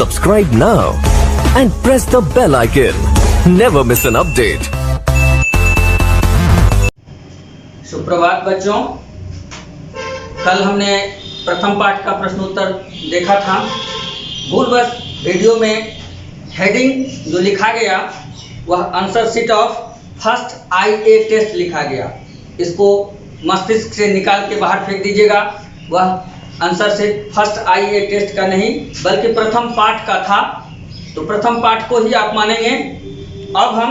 Subscribe now and press the bell icon. Never miss an update. सुप्रभात बच्चों, कल हमने प्रथम पाठ का प्रश्नोत्तर देखा था। भूलवश वीडियो में हेडिंग जो लिखा गया वह answer sheet of first IA test लिखा गया। इसको मस्तिष्क से निकाल के बाहर फेंक दीजिएगा। वह answer sheet first IA test का नहीं बल्कि प्रथम पाठ का था, तो प्रथम पाठ को ही आप मानेंगे। अब हम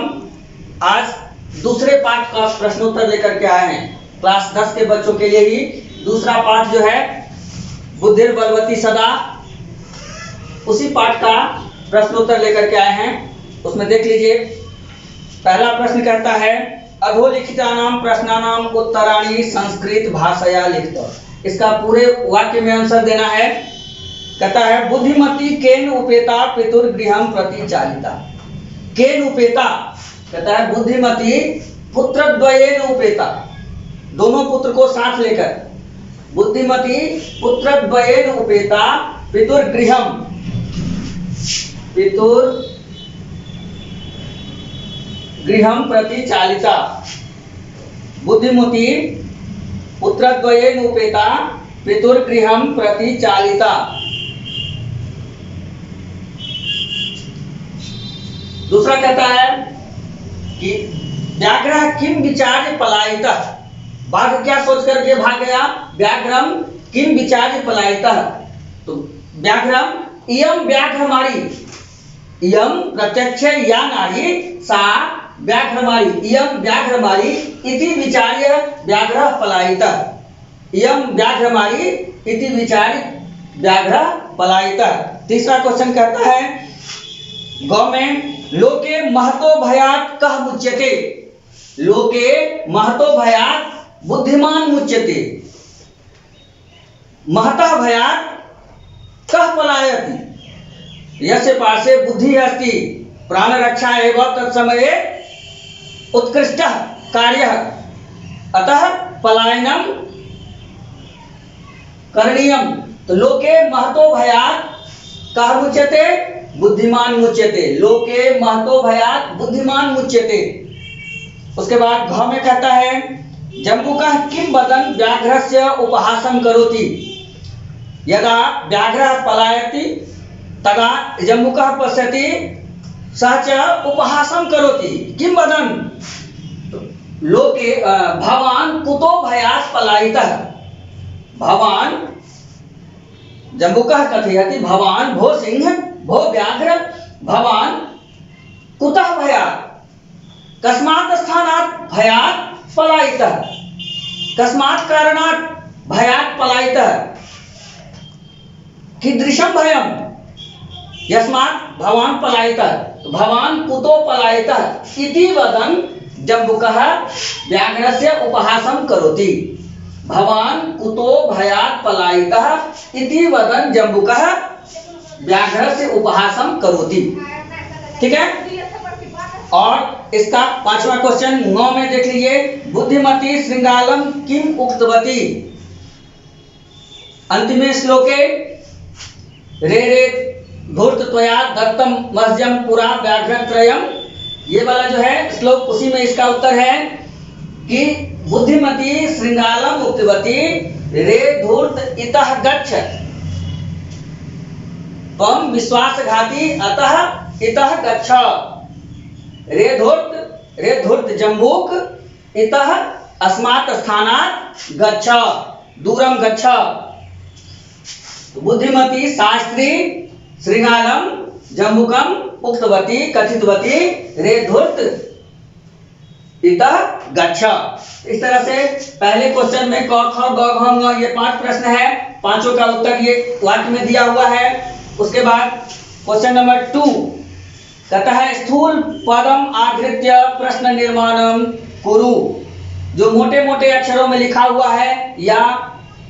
आज दूसरे पाठ का प्रश्नोत्तर लेकर के आए हैं। क्लास 10 के बच्चों के लिए ही दूसरा पाठ जो है बुद्धिर बलवती सदा, उसी पाठ का प्रश्नोत्तर लेकर के आए हैं। उसमें देख लीजिए, पहला प्रश्न कहता है अधोलिखितानां प्रश्नानां उत्तराणि संस्कृत भाषया लिखत। इसका पूरे वाक्य में आंसर देना है। कहता है बुद्धिमती केन उपेता पितुर्गृहं प्रति चालिता। केन उपेता कहता है बुद्धिमती पुत्रद्वयेन उपेता, दोनों पुत्र को साथ लेकर बुद्धिमती पुत्रद्वयेन उपेता पितुर्गृहं प्रति चालिता। बुद्धिमती पुत्रद्वयेन उपेता पितुर्गृहं प्रति चालिता। दूसरा कहता है कि व्याघ्रः किम विचार्य पलायितः। बाघ क्या सोच करके भाग गया? व्याघ्रम किम विचार्य पलायितः। तो व्याघ्रम इयं व्याघ्रमारी, इयं प्रत्यक्ष या नारी सा व्याघ्रमारी, इयं व्याघ्रमारी इति विचार्य व्याघ्रः पलायितः। इयं व्याघ्रमारी इति विचार्य व्याघ्रः पलायितः। तीसरा क्वेश्चन कहता है गौ में लोके महतो भयात् कः मुच्यते। लोके महतो भयात् बुद्धिमान मुच्यते। महतः भयात् कः पलायति। यस्य पार्श्वे बुद्धि अस्ति प्राण रक्षा एवं तत्समये उत्कृष्टः कार्यः, अतः पलायनम करणीयम। तो लोके महतो भयात् कः मुच्यते, बुद्धिमान मुच्यते। लोके महतो भयात् बुद्धिमान मुच्यते। उसके बाद घ में कहता है जम्बुकः किं वदन् व्याघ्रस्य उपहासं करोति। यदा व्याघ्रः पलायति तदा जम्बुकः पश्यति सः च उपहासं करोति। किं वदन् लोके भवान् कुतो भयात् पलायितः। भवान् जम्बुकः कथयति भवान् भो सिंह भो व्याघ्र भवान् कुतः भयात्, कस्मात् स्थानात् भयात् पलायितः, कस्मात् कारणात् भयात् पलायितः, कीदृशं भयं यस्मात् भवान् पलायितः। भवान् कुतो पलायितः इति वदन् जम्बुकः व्याघ्रस्य उपहासं करोति। भवान् कुतो भयात् पलायितः इति वदन् जम्बुकः व्याघ्रस्य उपहासं करोति। ठीक है। और इसका पांचवा क्वेश्चन 9 में देख लीजिए, बुद्धिमती श्रृंगालम किम उक्तवती। अंतिमे श्लोके रे रे धूर्त त्वया दत्तम मह्यं पुरा व्याघ्रत्रयम्। ये वाला जो है श्लोक, उसी में इसका उत्तर है कि बुद्धिमती श्रृंगालम उक्तवती रे धूर्त इतः गच्छ त्वं विश्वासघाती अतः इतः गच्छ। रे धूर्त जम्बूक इतः अस्मात् स्थानात् गच्छ, दूरम गच्छ। बुद्धिमती शास्त्री श्रृंगालम जम्बुकम उक्तवती कथितवती रे धूर्त इतः गच्छ। इस तरह से पहले क्वेश्चन में क ख ग घ ङ ये 5 प्रश्न है, पांचों का उत्तर ये वाक्य में दिया हुआ है। उसके बाद क्वेश्चन नंबर 2 कहता है स्थूल पदम आधृत्य प्रश्न निर्माणम कुरु। जो मोटे मोटे अक्षरों में लिखा हुआ है या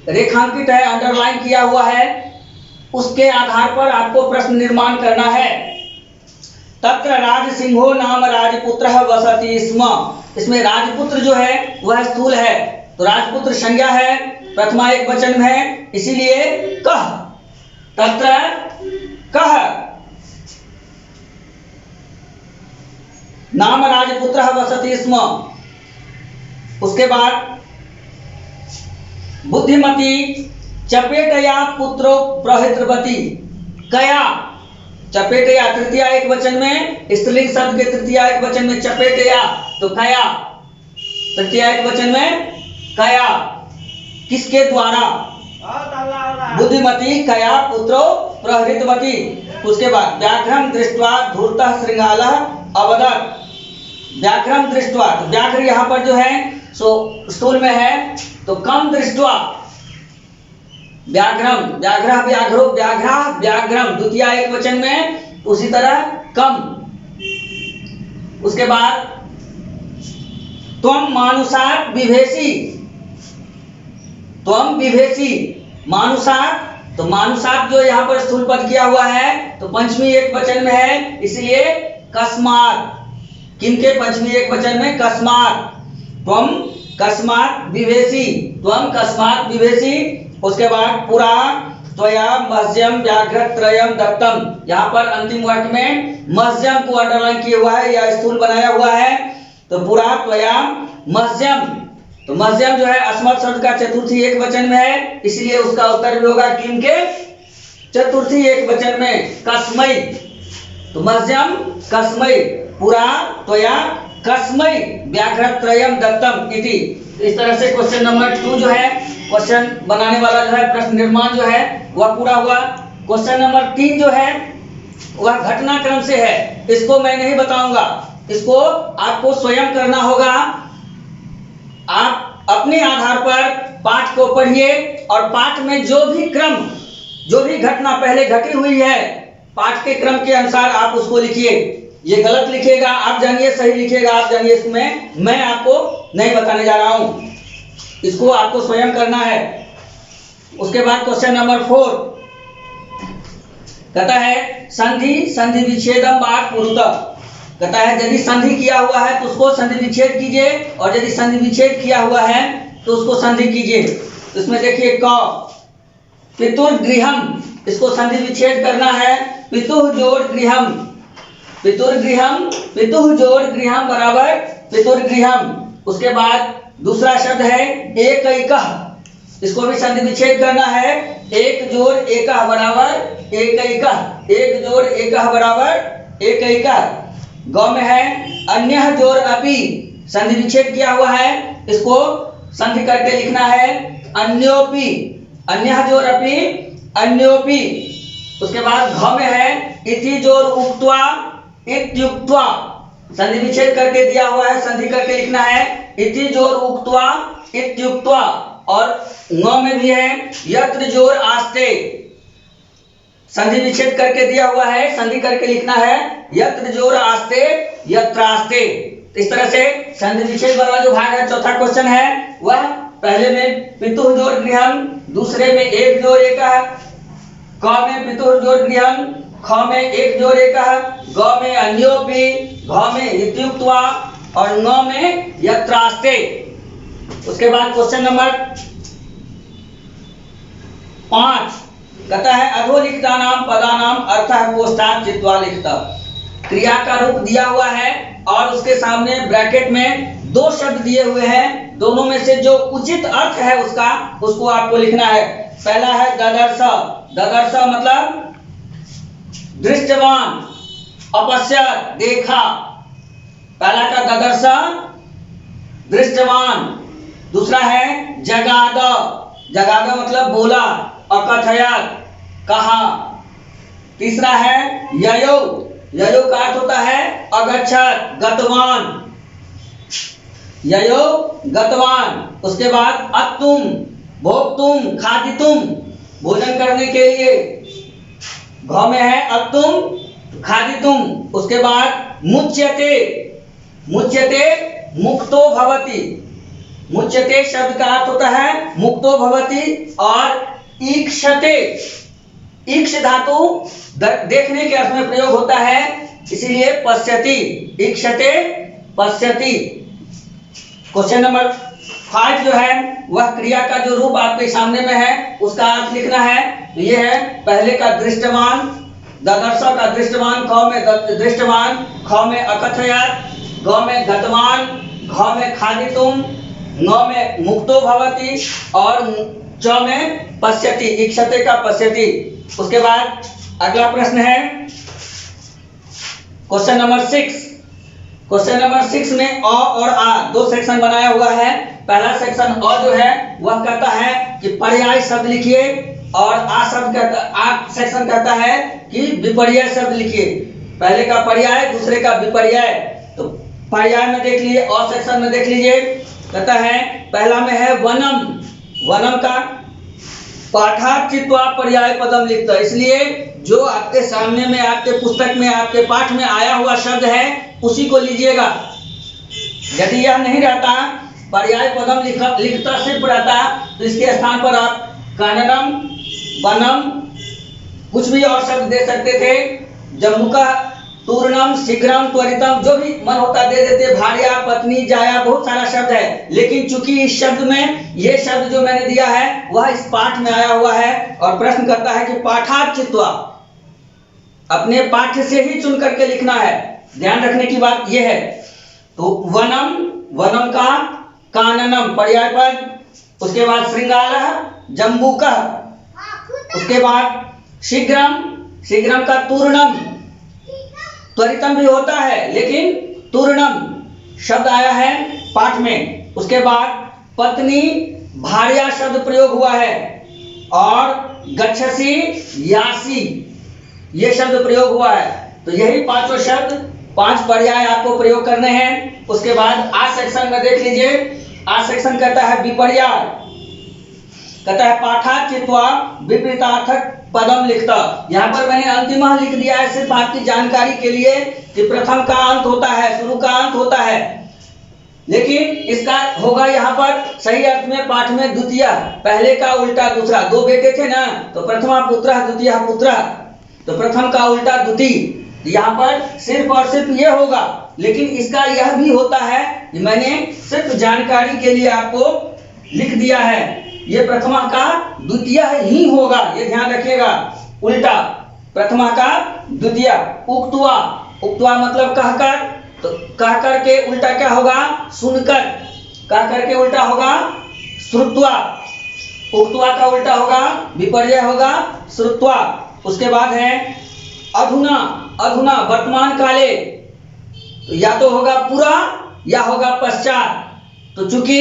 रेखांकित है, अंडरलाइन किया हुआ है, उसके आधार पर आपको प्रश्न निर्माण करना है। तत्र राजसिंहो नाम राजपुत्रः वसति स्म। इसमें राजपुत्र जो है वह स्थूल है, तो राजपुत्र संज्ञा है, प्रथमा एक वचन है, इसीलिए कह। तत्र कह नाम राजपुत्रः वसति स्म। उसके बाद बुद्धिमती चपेटया पुत्रो प्रहृतवती। कया, चपेटया तृतीया एक वचन में, स्त्रीलिंग शब्द के तृतीया एक वचन में चपेटया, तो कया तृतीया एक वचन में कया, किसके द्वारा? बुद्धिमती कया पुत्रो प्रहृतवती। उसके बाद व्याघ्रम दृष्ट्वा धूर्तः श्रृंगालः अवदत्। व्याघ्रम दृष्ट्वा, तो व्याघ्र यहाँ पर जो है सो स्थूल में है, तो कम दृष्ट्वा व्याघ्रम, व्याघ्र व्याघ्रो व्याघ्रा व्याघ्रम द्वितीया एक वचन में, उसी तरह कम। उसके बाद त्वम मानुषात् बिभेषि। त्वम बिभेषि, मानुषात्, तो मानुषात् जो यहाँ पर स्थूल पद किया हुआ है तो पंचमी एक वचन में है, इसलिए कस्मात्। किनके पंचमी एक वचन में? कस्मात्। त्वम कस्मात् बिभेषि, त्वम कस्मात् बिभेषि। उसके बाद पुरा त्वया मह्यम व्याघ्रत्रयम दत्तम। यहाँ पर अंतिम वाक्य में मह्यम को अंडरलाइन किया हुआ है या स्थूल बनाया हुआ है, तो पुरा त्वया मह्यम, तो मह्यम जो है अस्मत् शब्द का चतुर्थी एक वचन में है, इसलिए उसका उत्तर भी होगा किम के चतुर्थी एक वचन में, कस्मै। तो मह्यम कस्मै, पुरा त्वया कस्मै व्याघ्रत्रयम दत्तम इति। इस तरह से क्वेश्चन नंबर 2 जो है, क्वेश्चन बनाने वाला जो है, प्रश्न निर्माण जो है वह पूरा हुआ। क्वेश्चन नंबर 3 जो है वह घटनाक्रम से है, इसको मैं नहीं बताऊंगा, इसको आपको स्वयं करना होगा। आप अपने आधार पर पाठ को पढ़िए और पाठ में जो भी क्रम, जो भी घटना पहले घटी हुई है, पाठ के क्रम के अनुसार आप उसको लिखिए। ये गलत लिखिएगा आप जानिए, सही लिखिएगा आप जानिए, इसमें मैं आपको नहीं बताने जा रहा हूं, इसको आपको स्वयं करना है। उसके बाद क्वेश्चन नंबर 4 कहता है संधि संधि विच्छेदम वाक् पुरुतः। कहता है यदि संधि किया हुआ है तो उसको संधि विच्छेद कीजिए, और यदि संधि विच्छेद किया हुआ है तो उसको संधि कीजिए। इसमें देखिए क पितुर्गृहम, इसको संधि विच्छेद करना है। पितुः जोड़ गृहम, पितुर्गृहम, पितुः जोड़ गृहम बराबर पितुर्गृहम। उसके बाद दूसरा शब्द है एकैकः, इसको भी संधि विच्छेद करना है। एक जोड़ एकः बराबर एकैकः, एक जोड़ एकः बराबर एकैकः। गौ में है अन्यः जोड़ अपि, संधि विच्छेद किया हुआ है, इसको संधि करके लिखना है अन्योपि, अन्यः जोड़ अपि अन्योपि। उसके बाद घ में है इति जोड़ उक्त्वा इत्युक्त्वा, संधि विच्छेद करके दिया हुआ है, संधि करके लिखना है इति जोड़ उक्त्वा इत्युक्त्वा। और ङ में भी है यत्र जोड़ आस्ते, संधि विच्छेद करके दिया हुआ है, संधि करके लिखना है यत्र जोड़ आस्ते यत्रास्ते। इस तरह से संधि विच्छेद वाला जो भाग है, चौथा क्वेश्चन है वह पहले में पितुः जोड़ गृहम, दूसरे में एक जोड़ एकः, क में पितुः जोड़ गृहम, ख में एक जोड़ एकः, ग में अन्योपि, घ में इत्युक्त्वा और न में यत्रास्ते। उसके बाद क्वेश्चन नंबर 5 कहता है अधोलिखितानां पदानां अर्थः कोष्ठात् चित्वा लिखतः। क्रिया का रूप दिया हुआ है और उसके सामने ब्रैकेट में 2 शब्द दिए हुए हैं, दोनों में से जो उचित अर्थ है उसका, उसको आपको लिखना है। पहला है ददर्श, ददर्श मतलब दृष्टवान, अपश्यत् देखा, पहला का ददर्श दृष्टवान। दूसरा है जगाद, जगाद मतलब बोला, अकथयत् कहा। तीसरा है ययो, ययो का अर्थ होता है अगच्छत् गतवान, ययो गतवान। उसके बाद अत्तुम भोक्तुम खादितुम, भोजन करने के लिए, घ में है अत्तुम खादितुम। उसके बाद मुच्यते, मुच्यते मुक्तो भवति, मुच्यते शब्द का अर्थ होता है मुक्तो भवति। और ईक्षते, ईक्ष धातु देखने के अर्थ में प्रयोग होता है, इसीलिए पश्यति, ईक्षते पश्यति। क्वेश्चन नंबर 5 जो है वह क्रिया का जो रूप आपके सामने में है उसका अर्थ लिखना है। तो ये है पहले का दृष्टवान, ददर्श का दृष्टवान, ख में दृष्टवान, ख में अकथयत्, ग में गतवान, घ में खादितुम, ङ में मुक्तो भवति और च में पश्यति, इक्षते का पश्यति। उसके बाद अगला प्रश्न है क्वेश्चन नंबर 6। क्वेश्चन नंबर 6 में अ और आ दो सेक्शन बनाया हुआ है। पहला सेक्शन अ जो है वह कहता है कि पर्याय शब्द लिखिए और आ सेक्शन कहता है कि विपर्यय शब्द लिखिए। पहले का पर्याय, दूसरे का विपर्यय। तो पर्याय में देख लीजिए, अ सेक्शन में देख लीजिए, कहता है पहला में है वनम। वनम का पाठा चित्वा पर्याय पदम लिखता, इसलिए जो आपके सामने में, आपके पुस्तक में, आपके पाठ में आया हुआ शब्द है उसी को लीजिएगा। यदि यह नहीं रहता, पर्याय पदम लिखता सिर्फ रहता, तो इसके स्थान पर आप काननम, वनम, कुछ भी और शब्द दे सकते थे। जम्बुका, तूर्णम, शीघ्रम, त्वरितम, जो भी मन होता दे देते। भार्या, पत्नी, जाया, बहुत सारा शब्द है। लेकिन चूंकि इस शब्द में ये शब्द जो मैंने दिया है वह इस पाठ में आया हुआ है और प्रश्न करता है कि पाठात् चित्वा, अपने पाठ्य से ही चुन करके लिखना है। ध्यान रखने की बात यह है। तो वनम, वनम का काननम पर्याय पद, उसके बाद श्रृंगारः, जम्बूकः, उसके बाद शीघ्रम, शीघ्रम का तूर्णम, त्वरितम भी होता है लेकिन तूर्णम शब्द आया है पाठ में। उसके बाद पत्नी, भार्या शब्द प्रयोग हुआ है और गच्छसि, यासि ये शब्द प्रयोग हुआ है। तो यही पांचों शब्द, 5 पर्याय आपको प्रयोग करने हैं। उसके बाद आ सेक्शन में देख लीजिए, आ सेक्शन कहता है विपर्याय, कहता है पाठा चित्वा विपरीतार्थक पदम लिखता। यहाँ पर मैंने अंतिम लिख दिया है सिर्फ आपकी जानकारी के लिए कि प्रथम का अंत होता है, शुरू का अंत होता है, लेकिन इसका होगा यहाँ पर सही अर्थ में पाठ में द्वितीय, पहले का उल्टा दूसरा। 2 बेटे थे ना, तो प्रथमा पुत्र, द्वितीय पुत्र, तो प्रथम का उल्टा द्वितीय। यहाँ पर सिर्फ और सिर्फ ये होगा, लेकिन इसका यह भी होता है कि मैंने सिर्फ जानकारी के लिए आपको लिख दिया है। ये प्रथमा का द्वितीय ही होगा, ये ध्यान रखिएगा। उल्टा प्रथमा का द्वितीय। उक्त्वा, उक्त्वा मतलब कहकर, तो कहकर के उल्टा क्या होगा? सुनकर। कहकर के उल्टा होगा श्रुत्वा। उक्त्वा का उल्टा होगा विपर्यय होगा श्रुत्वा। उसके बाद है अधुना। अधुना वर्तमान काले, तो या तो होगा पूरा या होगा पश्चात। तो चूंकि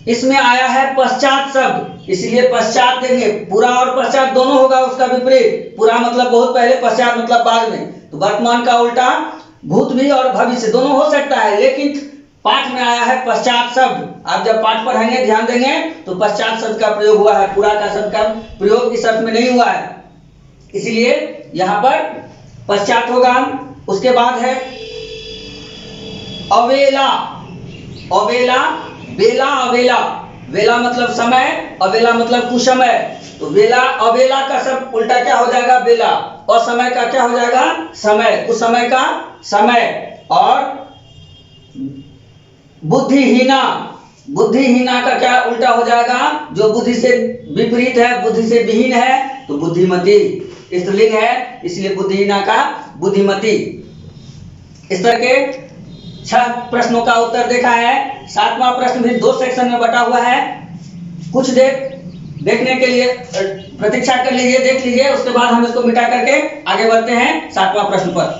इसमें आया है पश्चात शब्द, इसलिए पश्चात देंगे। पूरा और पश्चात दोनों होगा उसका विपरीत। पूरा मतलब बहुत पहले, पश्चात मतलब बाद में। तो वर्तमान का उल्टा भूत भी और भविष्य दोनों हो सकता है, लेकिन पाठ में आया है पश्चात शब्द। आप जब पाठ पढ़ेंगे ध्यान देंगे तो पश्चात शब्द का प्रयोग हुआ है, पूरा का शब्द का प्रयोग इस अर्थ में नहीं हुआ है, इसलिए यहाँ पर पश्चात होगा। उसके बाद है अवेला। अवेला, बेला, अवेला। वेला मतलब समय, अवेला मतलब कुसमय। तो वेला, अवेला का सब उल्टा क्या हो जाएगा? बेला। और समय का क्या हो जाएगा? समय। उस समय का समय। और बुद्धिहीना, बुद्धिहीना का क्या उल्टा हो जाएगा? जो बुद्धि से विपरीत है, बुद्धि से विहीन है, तो बुद्धिमती। स्त्रीलिंग है इसलिए बुद्धिहीना का बुद्धिमती। इस तरह के 6 प्रश्नों का उत्तर देखा है। 7वां प्रश्न भी 2 सेक्शन में बटा हुआ है। कुछ देर देखने के लिए प्रतीक्षा कर लीजिए, देख लीजिए, उसके बाद हम इसको मिटा करके आगे बढ़ते हैं 7वां प्रश्न पर।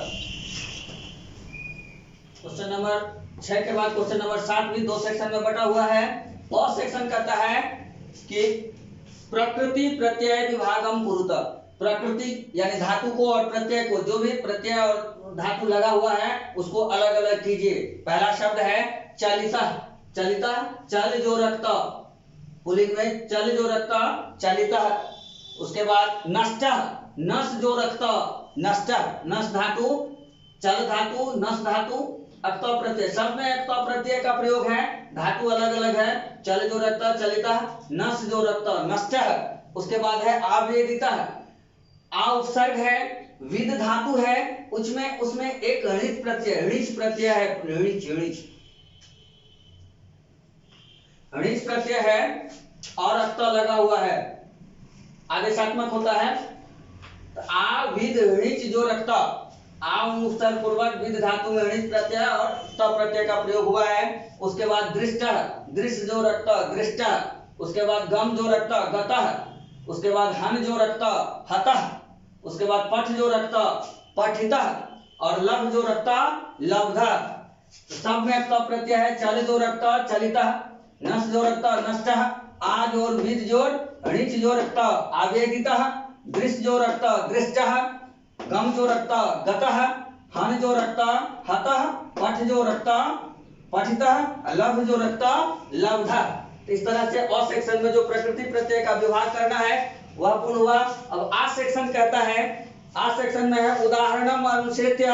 क्वेश्चन नंबर 6 के बाद क्वेश्चन नंबर 7 भी 2 सेक्शन में बटा हुआ है। और सेक्शन कहता है कि प्रकृति प्रत्यय विभागम कुरुत। प्रकृति यानी धातु को और प्रत्यय को, जो भी प्रत्यय और धातु लगा हुआ है उसको अलग अलग कीजिए। पहला शब्द है चलिता। चलिता, चल जो रखता, पुल्लिंग में चल जो रखता, चलिता। उसके बाद नष्ट, नस जो रखता, नष्ट। नस धातु, चल धातु, नस धातु, अक्ता प्रत्यय। सब में अक्ता प्रत्यय का प्रयोग है, धातु अलग अलग है। चल जो रखता, चलिता, नस जो रखता, नष्ट। उसके बाद है आवेदिता। आ उपसर्ग है, विद धातु है, उसमें एक ऋच प्रत्यय, ऋच प्रत्यय है, ऋच प्रत्यय है और अक्ता लगा हुआ है, आदेशात्मक होता है। तो आ विद ऋच जो रखता, आम उपसर्ग पूर्वक विद धातु में णित प्रत्यय और त प्रत्यय का प्रयोग हुआ है। उसके बाद दृष्ट, दृश्य जो रक्त दृष्ट, उसके बाद गम जो रक्त गतः, उसके बाद हन जो रक्त हतः, उसके बाद पठ जो रक्त पठितः और लभ जो रक्त लब्धः। तो सब में त प्रत्यय है। चल जो रक्त चलितः, नस जो रक्त नष्टः, आ जोड़ विद जोड़ णिच जो रक्त आवेदितः, दृश्य जो रक्त दृष्टः, गम जो रक्त गतः, हन जो रक्त हतः, पठ जो रक्त पठितः, लभ जो रक्त लब्धः। इस तरह से अ सेक्शन में जो प्रकृति प्रत्यय का व्यवहार करना है वह पूर्ण हुआ। अब आ सेक्शन कहता है, आ सेक्शन में है उदाहरणम अनुशेत्य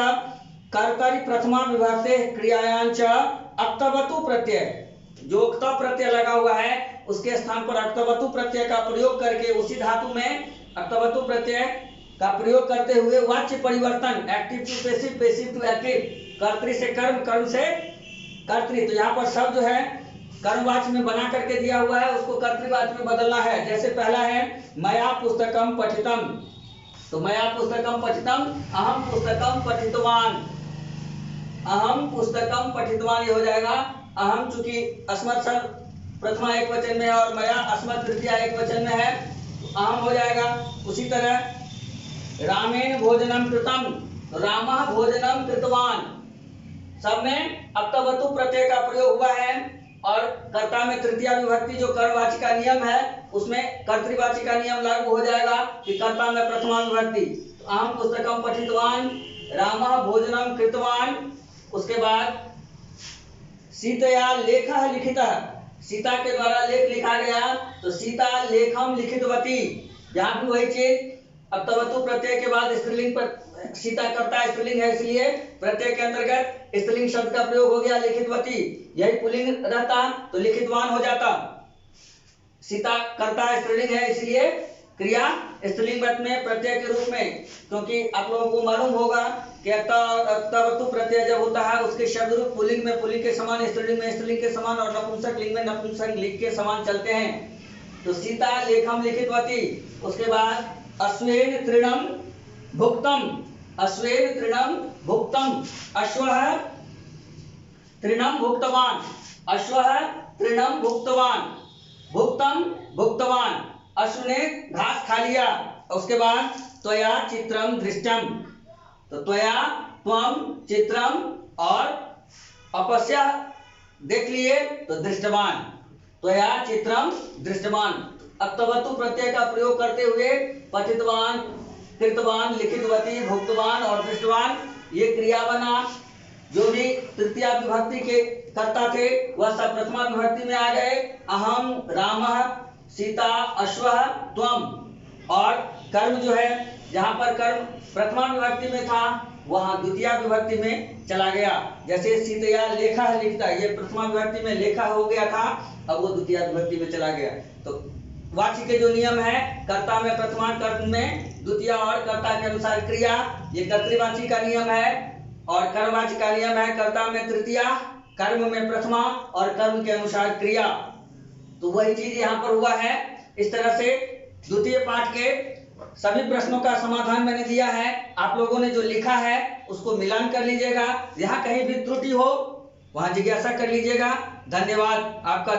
कर्तरि प्रथमा विभक्ते क्रियायां च अक्तवतु प्रत्यय। जो अक्त प्रत्यय लगा हुआ है उसके स्थान पर अक्तवतु प्रत्यय का प्रयोग करके उसी धातु में अक्तवतु प्रत्यय का प्रयोग करते हुए वाच्य परिवर्तन active to passive, passive to active, कर्तृ से कर्म, कर्म से कर्तृ। तो यहाँ पर शब्द जो है कर्मवाच्य में बना करके दिया हुआ है, उसको कर्तृवाच्य में बदलना है। जैसे पहला है मया पुस्तकम पठितम, तो मया पुस्तकम पठितम, अहम पुस्तकम पठितवान, अहम पुस्तकम पठितवान ये हो जाएगा। अहम चूंकि अस्मत् शब्द प्रथमा एक वचन में है और मया अस्मत् तृतीया एक वचन में है, तो अहम हो जाएगा। उसी तरह रामेण भोजनम कृतम, तो रामः भोजनम कृतवान, सब में अक्तवतु प्रत्यय का प्रयोग हुआ है। और कर्ता में तृतीया विभक्ति जो कर्मवाची का नियम है उसमें कर्तृवाची का नियम लागू हो जाएगा कि कर्ता में प्रथमा विभक्ति। तो अहम पुस्तकम पठितवान, रामः भोजनम कृतवान। उसके बाद सीतया लेखः लिखितः, सीता के द्वारा लेख लिखा गया, तो सीता लेखम लिखितवती। यहाँ भी वही चीज, अक्तवतु प्रत्यय के बाद स्त्रीलिंग पर सीता कर्ता स्त्रीलिंग है, इसलिए प्रत्यय के अंतर्गत स्त्रीलिंग शब्द का प्रयोग हो गया लिखितवती। यही पुल्लिंग रहता तो लिखितवान हो जाता। सीता कर्ता स्त्रीलिंग है इसलिए क्रिया स्त्रीलिंग में प्रत्यय के रूप में, क्योंकि आप लोगों को मालूम होगा कि अक्तवतु प्रत्यय जब होता है उसके शब्द रूप पुल्लिंग में पुल्लिंग के समान, स्त्रीलिंग में स्त्रीलिंग के समान और नपुंसक लिंग में नपुंसक लिंग के समान चलते हैं। तो सीता लेखम लिखितवती। उसके बाद अश्वेन तृणम भुक्तम, अश्वेन तृणम भुक्तम, अश्वः तृणम भुक्तवान, अश्वः तृणम भुक्तवान, भुक्तम भुक्तवान, अश्व ने घास खा लिया। उसके बाद त्वया चित्रम दृष्टम, तो त्वया त्वम चित्रम और अपश्य देख लिए तो दृष्टवान, त्वया चित्रम दृष्टवान। अक्तवतु प्रत्यय का प्रयोग करते हुए पठितवान, कृतवान, लिखितवती, भुक्तवान और दृष्टवान ये क्रिया बना। जो भी तृतीया विभक्ति के कर्ता थे वह सब प्रथमा विभक्ति में आ गए। अहम, रामः, सीता, अश्वः, त्वम। और कर्म जो है जहाँ पर कर्म प्रथमा विभक्ति में था वहाँ द्वितीया विभक्ति में चला गया। जैसे सीतया लेखा लिखता, ये प्रथमा विभक्ति में लेखा हो गया था, अब वो द्वितीया विभक्ति में चला गया। तो वाच्य के जो नियम है कर्ता में प्रथमा, कर्म में द्वितीया और कर्ता के अनुसार क्रिया, ये कर्तृवाची का नियम है। और कर्मवाची का नियम है कर्ता में तृतीया, कर्म में प्रथमा और कर्म के अनुसार क्रिया। तो वही चीज यहाँ पर हुआ है। इस तरह से द्वितीय पाठ के सभी प्रश्नों का समाधान मैंने दिया है। आप लोगों ने जो लिखा है उसको मिलान कर लीजिएगा, यहाँ कहीं भी त्रुटि हो वहाँ जिज्ञासा कर लीजिएगा। धन्यवाद आपका।